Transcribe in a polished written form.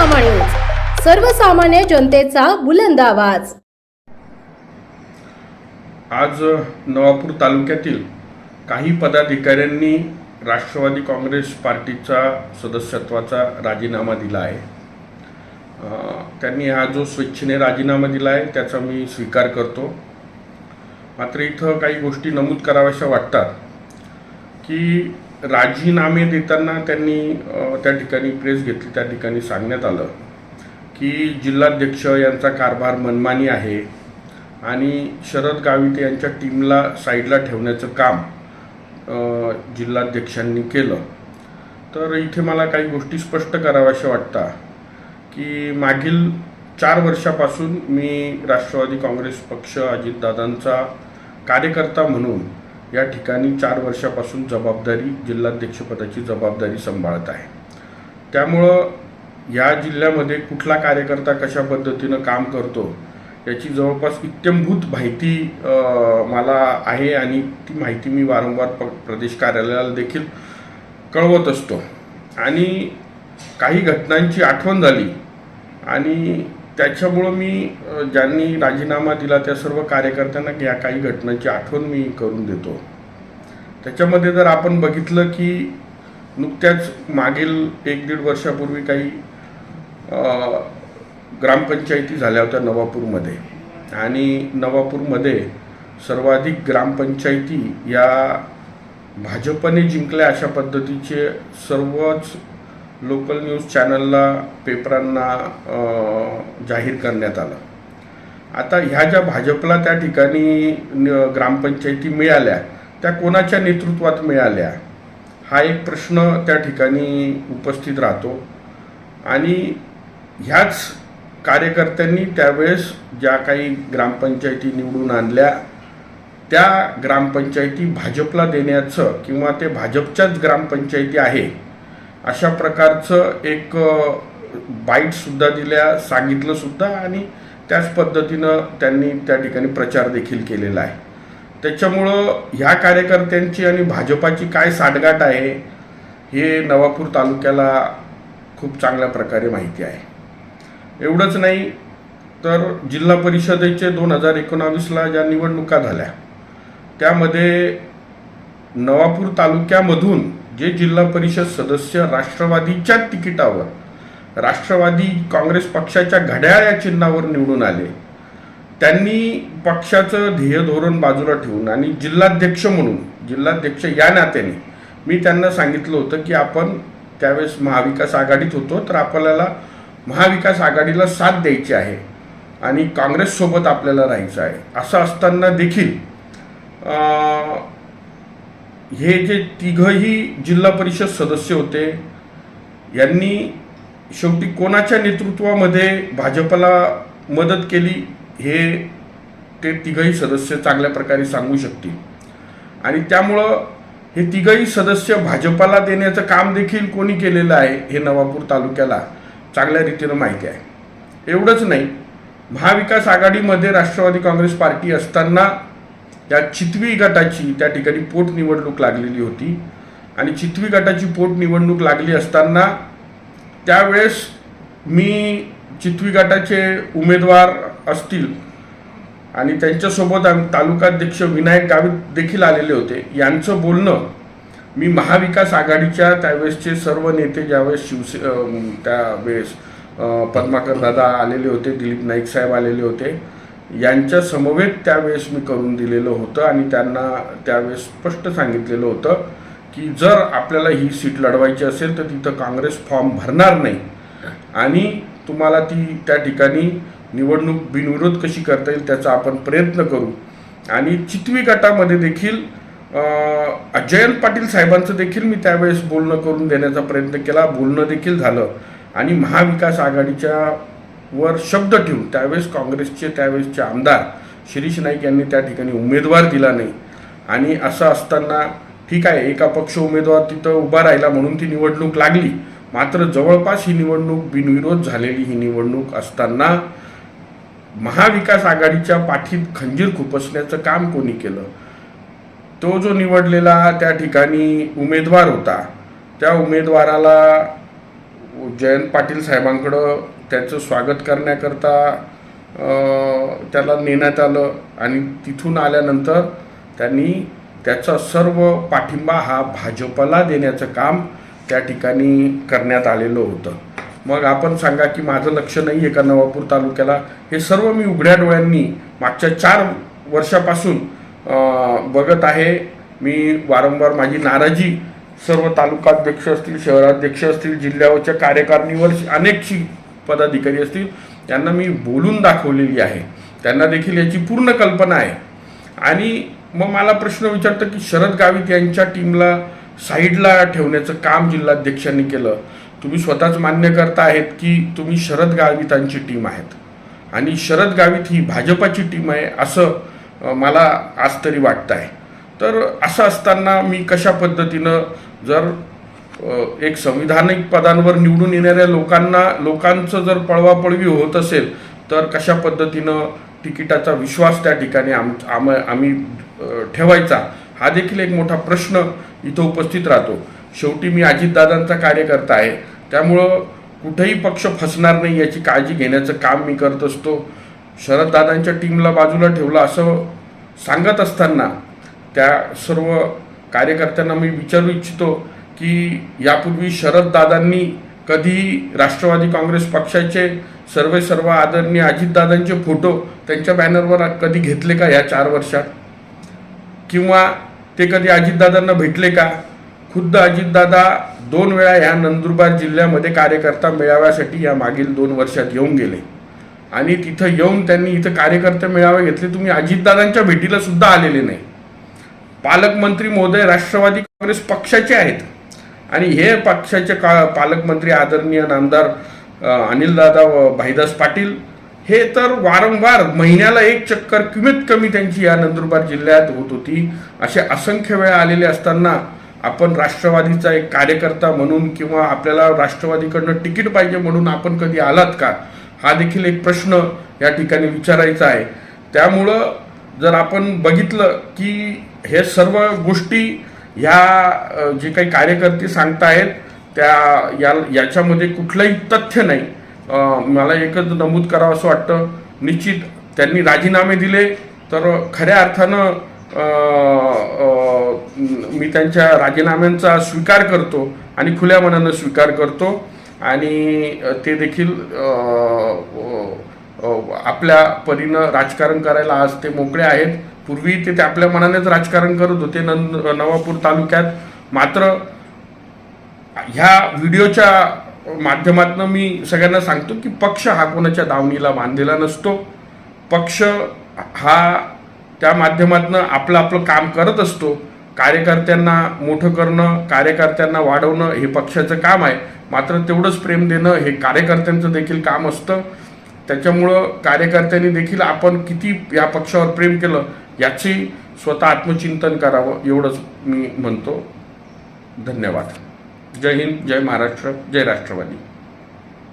पानोरामा news, सर्वसामान्य जनतेचा बुलंद आवाज। आज नवापूर तालुक्यातील काही पदाधिकाऱ्यांनी राष्ट्रवादी काँग्रेस पार्टीचा सदस्यत्वाचा राजीनामा दिला आहे। त्यांनी हा जो स्वेच्छेने राजीनामा दिला आहे त्याचा मी स्वीकार करतो। मात्र इथं काही गोष्टी नमूद कराव्याशा वाटतात की राजीनामे देताना त्यांनी त्या ठिकाणी प्रेस घेतली, त्या ठिकाणी सांगण्यात आलं की जिल्हाध्यक्ष यांचा कारभार मनमानी आहे आणि शरद गावित यांच्या टीमला साईडला ठेवण्याचं काम जिल्हाध्यक्षांनी केलं। तर इथे मला काही गोष्टी स्पष्ट कराव्याशा वाटतात की मागील 4 वर्षापासून मी राष्ट्रवादी काँग्रेस पक्ष अजितदादांचा कार्यकर्ता म्हणून या ठिकाणी 4 वर्षापासून जिल्हाध्यक्षपदाची जबाबदारी सांभाळत आहे। त्यामुळं या जिल्ह्यामध्ये कुठला कार्यकर्ता कशा पद्धतीनं काम करतो याची जवळपास इत्यंभूत माहिती मला आहे आणि ती माहिती मी वारंवार प्रदेश कार्यालयाला देखील कळवत असतो। आणि काही घटनांची आठवण झाली आणि त्याच्यामुळं मी ज्यांनी राजीनामा दिला त्या सर्व कार्यकर्त्यांना या काही घटनांची आठवण मी करून देतो। त्याच्यामध्ये जर आपण बघितलं की नुकत्याच मागील 1-1.5 वर्षापूर्वी काही ग्रामपंचायती झाल्या होत्या नवापूरमध्ये आणि नवापूरमध्ये सर्वाधिक ग्रामपंचायती या भाजपने जिंकल्या अशा पद्धतीचे सर्वच लोकल न्यूज चॅनलला पेपरांना जाहीर करण्यात आलं। आता ह्या ज्या भाजपला त्या ठिकाणी ग्रामपंचायती मिळाल्या त्या कोणाच्या नेतृत्वात मिळाल्या हा एक प्रश्न त्या ठिकाणी उपस्थित राहतो। आणि ह्याच कार्यकर्त्यांनी त्यावेळेस ज्या काही ग्रामपंचायती निवडून आणल्या त्या ग्रामपंचायती भाजपला देण्याचं किंवा ते भाजपच्याच ग्रामपंचायती आहे अशा प्रकारचं एक बाईटसुद्धा दिल्या, सांगितलंसुद्धा आणि त्याच पद्धतीनं त्यांनी त्या ठिकाणी प्रचार देखील केलेला आहे। त्याच्यामुळं ह्या कार्यकर्त्यांची आणि भाजपाची काय साठगाठ आहे हे नवापूर तालुक्याला खूप चांगल्या प्रकारे माहिती आहे। एवढंच नाही तर जिल्हा परिषदेचे 2019ला ज्या निवडणुका झाल्या त्यामध्ये नवापूर तालुक्यामधून जे जिल्हा परिषद सदस्य राष्ट्रवादीच्या तिकिटावर राष्ट्रवादी काँग्रेस पक्षाच्या घड्याळ या चिन्हावर निवडून आले त्यांनी पक्षाचं ध्येय धोरण बाजूला ठेवून आणि जिल्हाध्यक्ष या नात्याने मी त्यांना सांगितलं होतं की आपण त्यावेळेस महाविकास आघाडीत होतो तर आपल्याला महाविकास आघाडीला साथ द्यायची आहे आणि काँग्रेससोबत आपल्याला राहायचं आहे। असं असताना देखील हे जे तिघही जिल्हा परिषद सदस्य होते यांनी शेवटी कोणाच्या नेतृत्वामध्ये भाजपला मदत केली हे ते तिघही सदस्य चांगल्या प्रकारे सांगू शकतील। आणि त्यामुळं हे तिघही सदस्य भाजपला देण्याचं काम देखील कोणी केलेलं आहे हे नवापूर तालुक्याला चांगल्या रीतीनं माहिती आहे। एवढंच नाही, महाविकास आघाडीमध्ये राष्ट्रवादी काँग्रेस पार्टी असताना या चितवी गटाची त्या ठिकाणी पोटनिवडणूक लागलेली होती आणि चितवी गटाची पोटनिवडणूक लागली असताना त्यावेळेस मी चितवी गटाचे उमेदवार असतील आणि त्यांच्यासोबत तालुकाध्यक्ष विनायक गावित देखील आलेले होते। यांचं बोलणं मी महाविकास आघाडीच्या त्यावेळेसचे सर्व नेते ज्यावेळेस त्यावेळेस पद्माकर दादा आलेले होते, दिलीप नाईक साहेब आलेले होते, यांच्या समवेत त्यावेळेस मी करून दिलेलं होतं आणि त्यांना त्यावेळेस स्पष्ट सांगितलेलं होतं की जर आपल्याला ही सीट लढवायची असेल तर तिथं काँग्रेस फॉर्म भरणार नाही आणि तुम्हाला ती त्या ठिकाणी निवडणूक बिनविरोध कशी करता येईल त्याचा आपण प्रयत्न करू। आणि चितवी गटामध्ये देखील जयंत पाटील साहेबांचं देखील मी त्यावेळेस बोलणं करून देण्याचा प्रयत्न केला, बोलणं देखील झालं आणि महाविकास आघाडीच्या वर शब्द ठेवून त्यावेळेस काँग्रेसचे त्यावेळेसचे आमदार शिरीष नाईक यांनी त्या ठिकाणी उमेदवार दिला नाही। आणि असं असताना ठीक आहे, एका पक्ष उमेदवार तिथं उभा राहिला म्हणून ती निवडणूक लागली, मात्र जवळपास ही निवडणूक बिनविरोध झालेली ही निवडणूक असताना महाविकास आघाडीच्या पाठीत खंजीर खुपसण्याचं काम कोणी केलं? तो जो निवडलेला त्या ठिकाणी उमेदवार होता त्या उमेदवाराला जयंत पाटील साहेबांकडं त्याचं स्वागत करण्याकरता त्याला नेण्यात आलं आणि तिथून आल्यानंतर त्यांनी त्याचा सर्व पाठिंबा हा भाजपला देण्याचं काम त्या ठिकाणी करण्यात आलेलं होतं. मग आपण सांगा की माझं लक्ष नाही आहे का नवापूर तालुक्याला? हे सर्व मी उघड्या डोळ्यांनी मागच्या 4 वर्षापासून बघत आहे. मी वारंवार माझी नाराजी सर्व तालुकाध्यक्ष असतील, शहराध्यक्ष असतील, जिल्ह्याच्या कार्यकारिणीवर अनेकशी पदाधिकारी असतील यांना मी बोलून दाखवलेली आहे. त्यांना देखील याची पूर्ण कल्पना आहे. आणि मग मला प्रश्न विचारतं की शरद गावित यांच्या टीमला साईडला ठेवण्याचं काम जिल्हाध्यक्षांनी केलं. तुम्ही स्वतःच मान्य करता आहेत की तुम्ही शरद गावितांची टीम आहेत आणि शरद गावित ही भाजपाची टीम आहे असं मला आज तरी वाटतं आहे. तर असं असताना मी कशा पद्धतीनं जर एक संविधानिक पदांवर निवडून येणाऱ्या लोकांचं जर पळवापळवी होत असेल तर कशा पद्धतीनं तिकिटाचा विश्वास त्या ठिकाणी आम्ही ठेवायचा हा देखील एक मोठा प्रश्न इथं उपस्थित राहतो. शेवटी मी अजितदादांचा कार्यकर्ता आहे, त्यामुळं कुठेही पक्ष फसणार नाही याची काळजी घेण्याचं काम मी करत असतो. शरददादांच्या टीमला बाजूला ठेवलं असं सांगत असताना त्या सर्व कार्यकर्त्यांना मी विचारू इच्छितो की यापूर्वी शरददादांनी कधी राष्ट्रवादी काँग्रेस पक्षाचे सर्व आदरणीय अजितदादांचे फोटो त्यांच्या बॅनरवर कधी घेतले का या 4 वर्षात? किंवा ते कधी अजितदादांना भेटले का? खुद्द अजितदादा 2 वेळा ह्या नंदुरबार जिल्ह्यामध्ये कार्यकर्ता मेळाव्यासाठी या मागील 2 वर्षात येऊन गेले आणि तिथं येऊन त्यांनी इथं कार्यकर्ते मेळावे घेतले. तुम्ही अजितदादांच्या भेटीला सुद्धा आलेले नाही. पालकमंत्री महोदय राष्ट्रवादी काँग्रेस पक्षाचे आहेत आणि हे पक्षाचे पालकमंत्री आदरणीय नामदार अनिलदादा भाईदास पाटील हे तर वारंवार महिन्याला 1 चक्कर कमीत कमी त्यांची या नंदुरबार जिल्ह्यात होत होती. असे असंख्य वेळा आलेले असताना आपण राष्ट्रवादीचा एक कार्यकर्ता म्हणून किंवा आपल्याला राष्ट्रवादीकडनं तिकीट पाहिजे म्हणून आपण कधी आलात का हा देखील एक प्रश्न या ठिकाणी विचारायचा आहे. त्यामुळं जर आपण बघितलं की हे सर्व गोष्टी ह्या जे काही कार्यकर्ते सांगतायत याच्यामध्ये कुठलंही तथ्य नाही. मला एकच नमूद करावं असं वाटतं, निश्चित त्यांनी राजीनामे दिले तर खऱ्या अर्थानं मी त्यांच्या राजीनाम्यांचा स्वीकार करतो आणि खुल्या मनानं स्वीकार करतो आणि ते देखील आपल्या परीनं राजकारण करायला आज ते मोकळे आहेत. पूर्वी ते आपल्या मनानेच राजकारण करत होते नवापूर तालुक्यात. मात्र ह्या व्हिडिओच्या माध्यमातून मी सगळ्यांना सांगतो की पक्ष हा कोणाच्या दावणीला बांधलेला नसतो. पक्ष हा त्या माध्यमातून आपलं काम करत असतो. कार्यकर्त्यांना मोठं करणं, कार्यकर्त्यांना वाढवणं हे पक्षाचं काम आहे. मात्र तेवढंच प्रेम देणं हे कार्यकर्त्यांचं देखील काम असतं. त्याच्यामुळं कार्यकर्त्यांनी देखील आपण किती या पक्षावर प्रेम केलं याची स्वतः आत्मचिंतन करावं एवढंच मी म्हणतो. धन्यवाद. जय हिंद, जय महाराष्ट्र, जय राष्ट्रवादी.